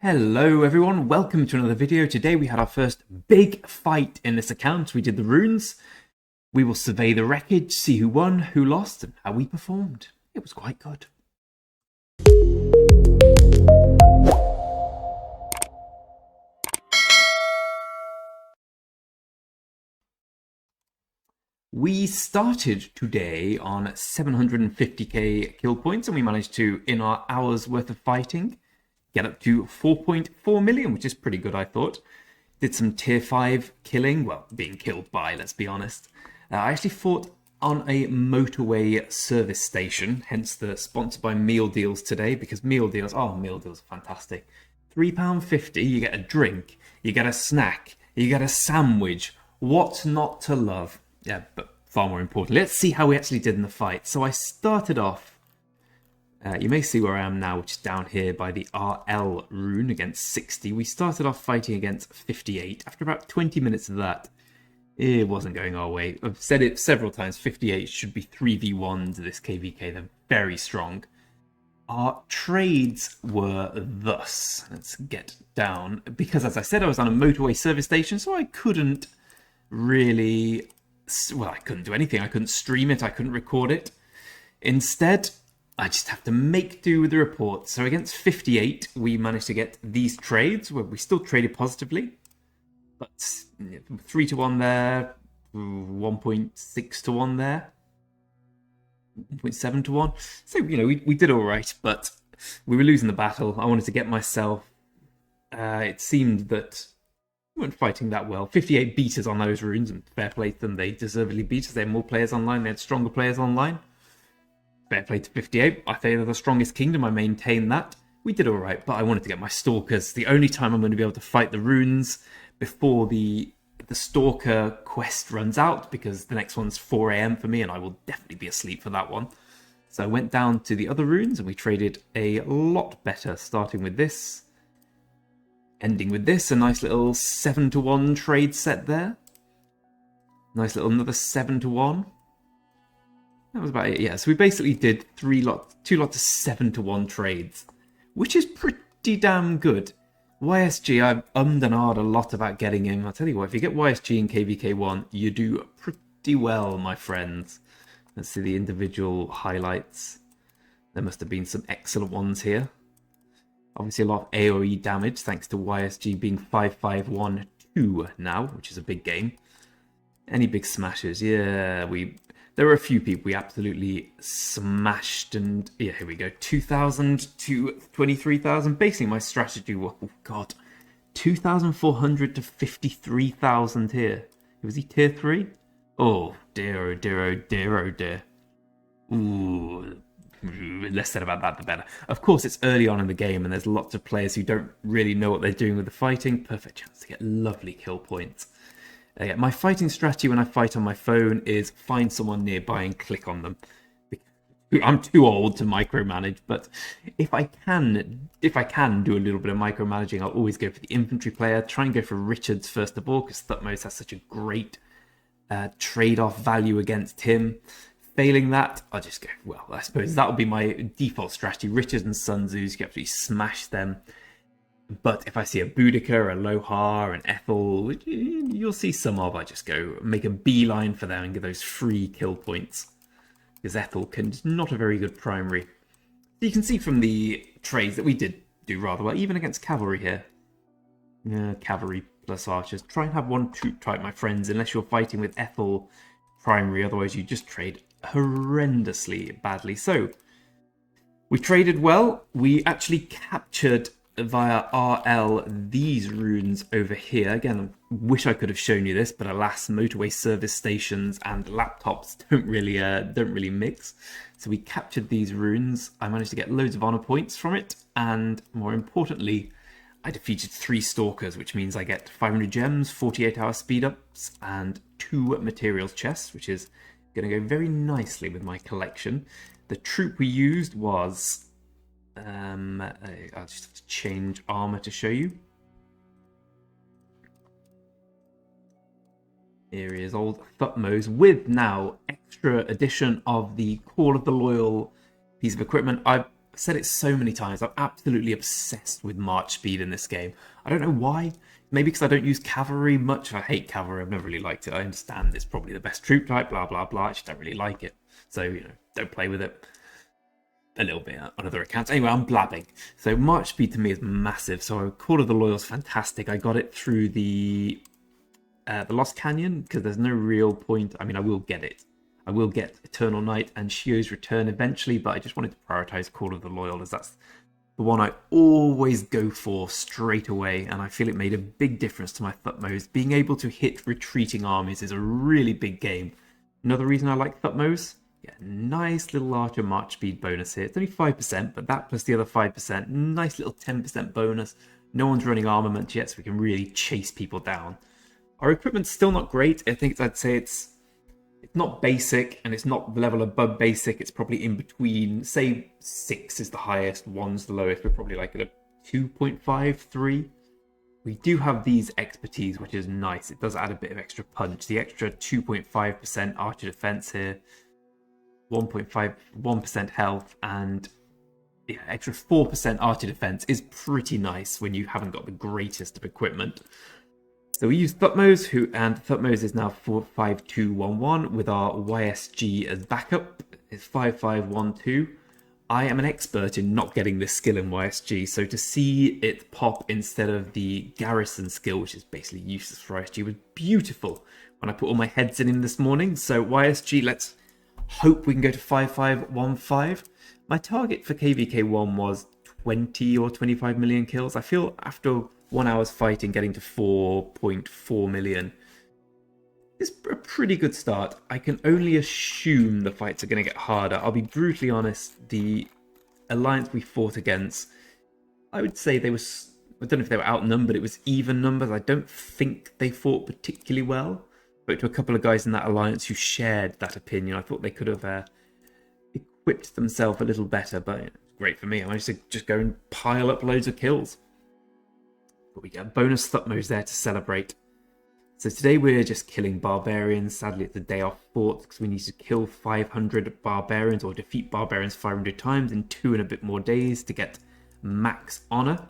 Hello everyone, welcome to another video. Today we had our first big fight in this account. We did the runes. We will survey the wreckage, see who won, who lost, and how we performed. It was quite good. We started today on 750k kill points, and we managed to, in our hour's worth of fighting, get up to 4.4 million, which is pretty good, I thought. Did some tier 5 killing, well, being killed by, let's be honest. I actually fought on a motorway service station, hence the sponsored by meal deals today, because meal deals are fantastic. £3.50, you get a drink, you get a snack, you get a sandwich. What's not to love? Yeah, but far more importantly, let's see how we actually did in the fight. So I started off, you may see where I am now, which is down here by the RL rune against 60. We started off fighting against 58. After about 20 minutes of that, it wasn't going our way. I've said it several times, 58 should be 3v1 to this KVK. They're very strong. Our trades were thus. Let's get down. Because as I said, I was on a motorway service station, so I couldn't really... Well, I couldn't do anything. I couldn't stream it. I couldn't record it. Instead, I just have to make do with the reports. So against 58, we managed to get these trades where we still traded positively. But 3 to 1 there, 1.6 to 1 there, 1.7 to 1. So, you know, we did all right, but we were losing the battle. I wanted to get myself... it seemed that we weren't fighting that well. 58 beat us on those runes, and fair play to them. They deservedly beat us. They had more players online. They had stronger players online. Fair play to 58. I say they're the strongest kingdom. I maintain that. We did all right, but I wanted to get my stalkers. The only time I'm going to be able to fight the runes before the stalker quest runs out, because the next one's 4 AM for me, and I will definitely be asleep for that one. So I went down to the other runes, and we traded a lot better, starting with this. Ending with this, a nice little 7 to 1 trade set there. Nice little another 7 to 1. That was about it, yeah. So we basically did 2 lots of 7 to 1 trades, which is pretty damn good. YSG, I've and ahed a lot about getting him. I'll tell you what, if you get YSG in KVK1, you do pretty well, my friends. Let's see the individual highlights. There must have been some excellent ones here. Obviously a lot of AoE damage, thanks to YSG being 5512 now, which is a big game. Any big smashes? Yeah, there were a few people we absolutely smashed, and yeah, here we go. 2,000 to 23,000. Basically, my strategy was, oh god, 2,400 to 53,000 here. Was he tier 3? Oh dear, oh dear, oh dear, oh dear. Ooh. Less said about that, the better. Of course, it's early on in the game, and there's lots of players who don't really know what they're doing with the fighting. Perfect chance to get lovely kill points. My fighting strategy when I fight on my phone is find someone nearby and click on them. I'm too old to micromanage, but if I can do a little bit of micromanaging, I'll always go for the infantry player. Try and go for Richards first of all, because Thutmose has such a great trade-off value against him. Failing that, I'll just go, well, I suppose that would be my default strategy. Richards and Sun Tzus, you absolutely smash them. But if I see a Boudica, a Lohar, an Ethel, which you'll see some of, I just go make a beeline for them and get those free kill points. Because Ethel is not a very good primary. You can see from the trades that we did do rather well, even against cavalry here. Yeah, cavalry plus archers. Try and have one troop type, my friends, unless you're fighting with Ethel primary, otherwise you just trade horrendously badly. So we traded well. We actually captured via RL these runes over here. Again, I wish I could have shown you this, but alas, motorway service stations and laptops don't really mix. So we captured these runes. I managed to get loads of honor points from it, and more importantly, I defeated 3 stalkers, which means I get 500 gems, 48-hour speed ups, and 2 materials chests, which is going to go very nicely with my collection. The troop we used was... I'll just have to change armor to show you. Here is old Thutmose with now extra addition of the Call of the Loyal piece of equipment. I've said it so many times, I'm absolutely obsessed with march speed in this game. I don't know why. Maybe because I don't use cavalry much. I hate cavalry, I've never really liked it. I understand it's probably the best troop type, blah, blah, blah. I just don't really like it. So, you know, don't play with it. A little bit on other accounts. Anyway, I'm blabbing. So march speed to me is massive. So Call of the Loyal is fantastic. I got it through the Lost Canyon because there's no real point. I mean, I will get it. I will get Eternal Night and Shio's Return eventually, but I just wanted to prioritize Call of the Loyal as that's the one I always go for straight away, and I feel it made a big difference to my Thutmose. Being able to hit retreating armies is a really big game. Another reason I like Thutmose, yeah, nice little archer march speed bonus here. It's only 5%, but that plus the other 5%, nice little 10% bonus. No one's running armament yet, so we can really chase people down. Our equipment's still not great. I'd say it's not basic, and it's not the level above basic. It's probably in between. Say 6 is the highest, 1's the lowest. We're probably like at a 2.5, 3. We do have these expertise, which is nice. It does add a bit of extra punch. The extra 2.5% archer defense here, 1% health, and yeah, extra 4% archer defense is pretty nice when you haven't got the greatest of equipment. So we use Thutmose, and Thutmose is now 45211 with our YSG as backup. It's 5512. I am an expert in not getting this skill in YSG, so to see it pop instead of the garrison skill, which is basically useless for YSG, was beautiful when I put all my heads in this morning. So YSG, let's hope we can go to 5515. My target for KVK1 was 20 or 25 million kills. I feel after 1 hour's fighting, getting to 4.4 million is a pretty good start. I can only assume the fights are going to get harder. I'll be brutally honest, the alliance we fought against, I would say they were, I don't know if they were outnumbered, it was even numbers. I don't think they fought particularly well. Spoke to a couple of guys in that alliance who shared that opinion. I thought they could have equipped themselves a little better, but it's great for me. I managed to just go and pile up loads of kills. But we get a bonus Thutmose there to celebrate. So today we're just killing barbarians. Sadly, it's a day off fort because we need to kill 500 barbarians or defeat barbarians 500 times in 2 and a bit more days to get max honor.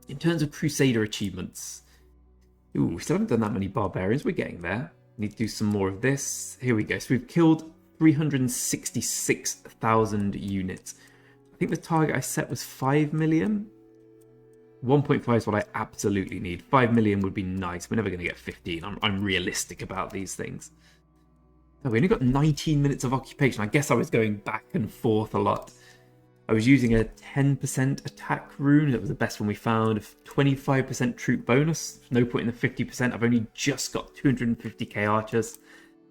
In terms of Crusader achievements, ooh, we still haven't done that many barbarians. We're getting there. Need to do some more of this. Here we go. So we've killed 366,000 units. I think the target I set was 5 million. 1.5 is what I absolutely need. 5 million would be nice. We're never going to get 15. I'm realistic about these things. So we only got 19 minutes of occupation. I guess I was going back and forth a lot. I was using a 10% attack rune. That was the best one we found. 25% troop bonus. No point in the 50%. I've only just got 250k archers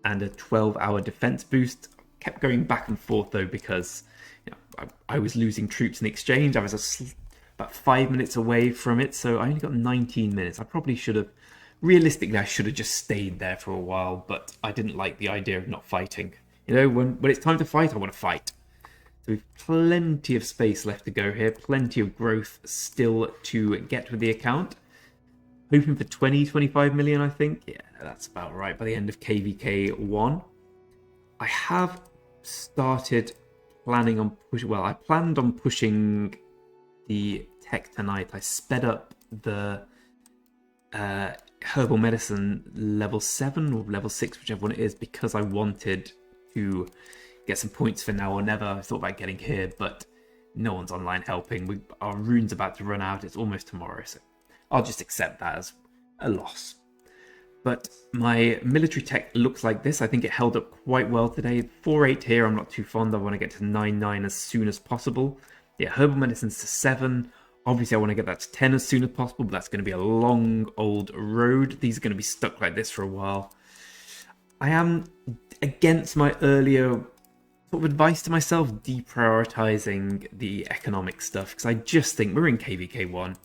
and a 12-hour defense boost. Kept going back and forth though because I was losing troops in exchange. I was about 5 minutes away from it, so I only got 19 minutes. I probably should have, realistically, I should have just stayed there for a while, but I didn't like the idea of not fighting. You know, when it's time to fight, I want to fight. So we've plenty of space left to go here, plenty of growth still to get with the account. Hoping for 25 million, I think. Yeah, that's about right by the end of KVK 1. I have started planning on pushing, well, I planned on pushing the tech tonight. I sped up the herbal medicine level 7 or level 6, whichever one it is, because I wanted to get some points for now or never. I thought about getting here, but no one's online helping. Our rune's about to run out. It's almost tomorrow, so I'll just accept that as a loss. But my military tech looks like this. I think it held up quite well today. 4.8 here, I'm not too fond. I want to get to 9.9 as soon as possible. Yeah, herbal medicine's to 7. Obviously, I want to get that to 10 as soon as possible, but that's going to be a long, old road. These are going to be stuck like this for a while. I am against my earlier sort of advice to myself, deprioritizing the economic stuff, because I just think we're in KVK 1.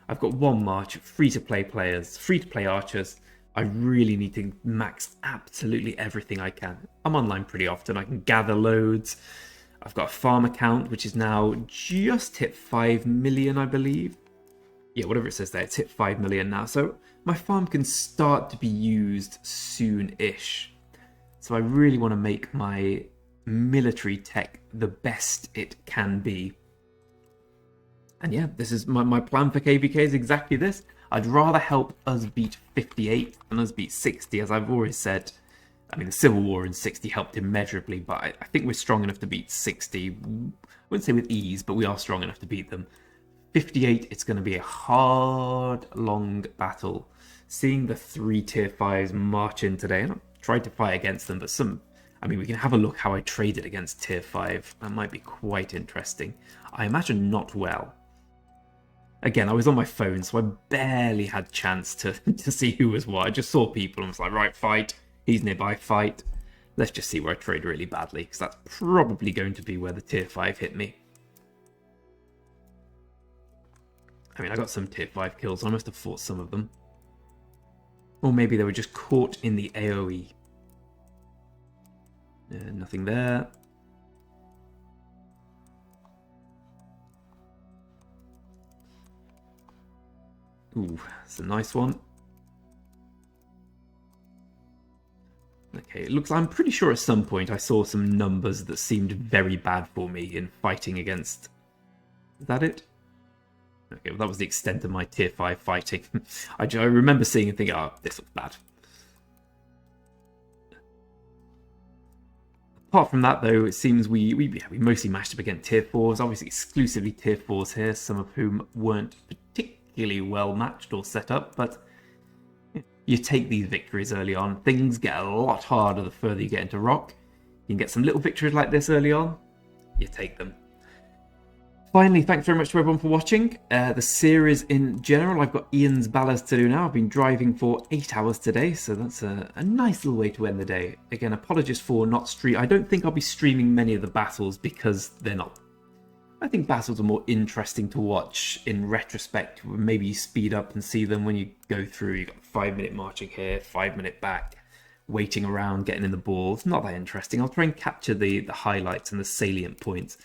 I've got 1 march, free-to-play players, free-to-play archers. I really need to max absolutely everything I can. I'm online pretty often. I can gather loads. I've got a farm account, which is now just hit 5 million, I believe. Yeah, whatever it says there, it's hit 5 million now. So my farm can start to be used soon-ish. So I really want to make my military tech the best it can be. And yeah, this is my plan for KVK is exactly this. I'd rather help us beat 58 than us beat 60, as I've always said. I mean, the Civil War in 60 helped immeasurably, but I think we're strong enough to beat 60. I wouldn't say with ease, but we are strong enough to beat them. 58, it's going to be a hard, long battle. Seeing the 3 tier 5s march in today, and I've tried to fight against them, but I mean, we can have a look how I traded against tier 5. That might be quite interesting. I imagine not well. Again, I was on my phone, so I barely had chance to see who was what. I just saw people and was like, right, fight. He's nearby, fight. Let's just see where I trade really badly, because that's probably going to be where the tier 5 hit me. I mean, I got some tier 5 kills. I must have fought some of them. Or maybe they were just caught in the AoE. Nothing there. Ooh, that's a nice one. Okay, it looks. I'm pretty sure at some point I saw some numbers that seemed very bad for me in fighting against. Is that it? Okay, well that was the extent of my tier 5 fighting. I remember seeing and thinking, oh, this looks bad. Apart from that, though, it seems we mostly matched up against tier 4s. Obviously, exclusively tier 4s here, some of whom weren't particularly well matched or set up, but you take these victories early on. Things get a lot harder the further you get into Rock. You can get some little victories like this early on. You take them. Finally, thanks very much to everyone for watching. The series in general, I've got Ian's ballast to do now. I've been driving for 8 hours today, so that's a nice little way to end the day. Again, apologies for not stream. I don't think I'll be streaming many of the battles because they're not. I think battles are more interesting to watch in retrospect. Maybe you speed up and see them when you go through. You've got 5-minute marching here, 5-minute back, waiting around, getting in the ball. It's not that interesting. I'll try and capture the highlights and the salient points.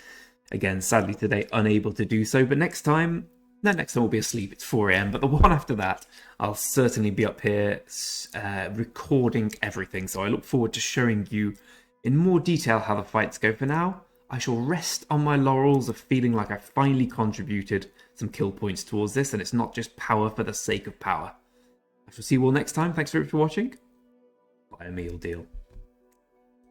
Again, sadly today, unable to do so, but next time we'll be asleep. It's 4 AM, but the one after that, I'll certainly be up here recording everything. So I look forward to showing you in more detail how the fights go. For now, I shall rest on my laurels of feeling like I finally contributed some kill points towards this, and it's not just power for the sake of power. I shall see you all next time. Thanks very much for watching. Buy a meal deal.